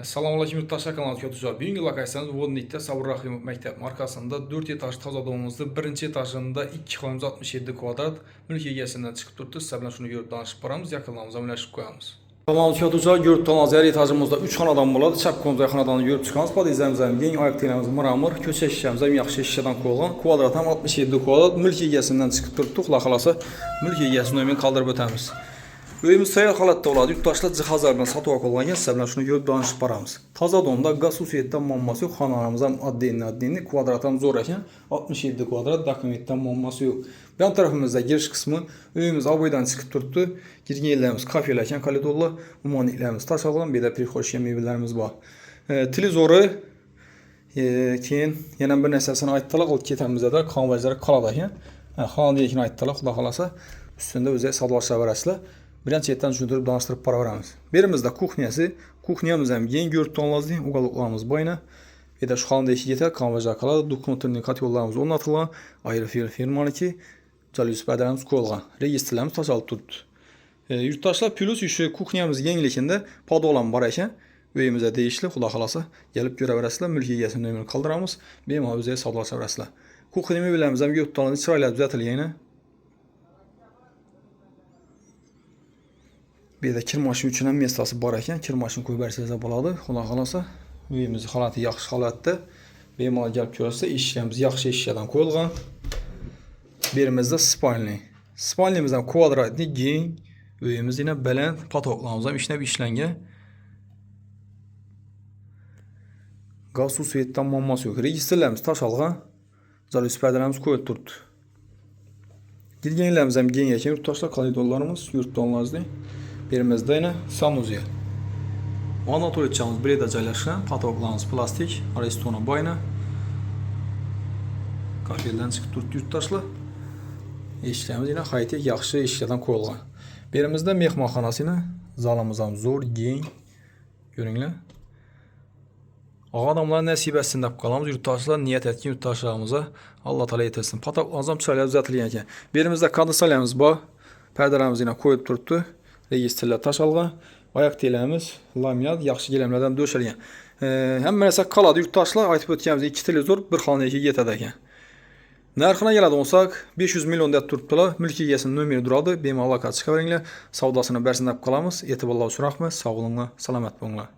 Assalomu alaykum yurtdoshlar, kanalga kuzatuvchilar. Bugungi lokatsiyamiz Vodnikda Sabir Rahimov maktab markasida 4 etaj toza domimizda birinchi etajida 267 kvadrat mulk egasidan chiqib turibdi. Sizlar bilan shuni ko'rib tanishib boramiz, yaqinlarimiz amlashib qo'yamiz. Kanalga kuzatuvchilar, yurtdan yer etajimizda 3 xonadon bo'ladi. Chap qo'mda xonadonni ko'rib chiqamiz. Podizamiz ham keng, oyoq tenamiz miramor, ko'cha eshigimiz ham yaxshi eshikdan qo'yilgan. Kvadrat ham 67 kvadrat mulk egasidan chiqib turibdi. Xudo xolasa mulk egasini nomin qoldirib o'tamiz. Uyimiz tayyor holatda bo'ladi. Yurtdoshlar jihozlar bilan sotib olgan, sizlar bilan shuni ko'rib danishib boramiz. Toza domda gaz suvsiyatdan muammosi yo'q. Xonamiz ham oddiy, kvadrat ham zo'r ekan. 67 kvadrat, dokumentdan muammosi yo'q. Bu yon tarafimizda girish qismi, uyimiz oboydan chiqib turibdi. Kirgan yerlarimiz kafelar ekan, koridorlar, umumonliklarimiz tashalgan, bu yerda prixoshga mebellarimiz bor. Televizori keyin yana bir narsasini aytdilar, olib ketamizda konvojlar qoladi ekan. Xonadagini aytdilar, xudo xolasa ustida o'zi savdolashib berasizlar. Birinchi yerdan tushuntirib danıştırib boraveramiz. Berimizda kuxnyasi, kuxnyamiz ham keng 4 tonlazli, uголокlarimiz boyna. Eda shu xonada ishga konvojlar qoladi, dokumentlarning kotyollarimiz o'rnatilgan, ayrı firmaniki, jaluz paydalarimiz qo'yilgan. Registrlarimiz tashalib turibdi. Yurtdoshlar plus shu kuxnyamiz kengligida podvolam bor ekan. Uyimizda deyishli, xudo xolasa kelib ko'raverasizlar, mulk egasini nomerini qoldiramiz, bemalol o'zingiz savdolashaverasizlar. Kuxnya mebellarimiz ham 4 tonlazli chiroyli tuzatilgan. Bu yerda kir mashin uchun ham mestosi bor ekan, kir mashin qo'yib bersangiz bo'ladi. Xudo xolasa uyimiz holati yaxshi holatda. Bemalol kelib ko'rsa, eshiklarimiz yaxshi eshikdan qo'yilgan. Bu yerimizda spalni. Spalnimiz ham kvadratli, keng. Uyimiz yana baland, patoklarimiz ham ishlab ishlangan. Gaz suv svetdan muammosi yo'q. Registrlarimiz tashalgan. Jaluz paydalarimiz qo'yib turibdi. Girganlarimiz ham keng ekan, yurtdoshlar koridorlarimiz 4 tonlazli. Birimizda yana sanuziya. Ana to'letchamiz bir yerda joylashgan, patoklarimiz plastik, aristona boyna. Kafeldan chiqib turibdi yurtdoshlar. Eshiklarimiz yana high-tech yaxshi eshiklardan qo'yilgan. Birimizda mehmonxonasini, zalimiz ham zo'r, keng. Ko'ringlar. Odamlar nasib etsin deb qolamiz. Yurtdoshlar niyat etgan yurtdoshlarimizga Alloh taolo yetirsin. Patoklarimiz ham chiroyli tuzatilgan ekan. Birimizda kondisionerimiz bor. Perdalarimiz yana qo'yib turibdi. Registrlar tashalgan, oyoq telarimiz laminat yaxshi gilamlardan döşalgan. Hamma narsa qoladi yurtdoshlar, aytib o'tganimiz 2 televizor bir xonaga yetadi ekan. Narxina keladigan bo'lsak, 500 million deb turibdilar. Mulk egasining nomeri turadi. Bemalol aloqa chiqaveringlar. Savdosini bersin deb qolamiz. E'tiborlar uchun rahmat. Sog' bo'linglar, salomat bo'linglar.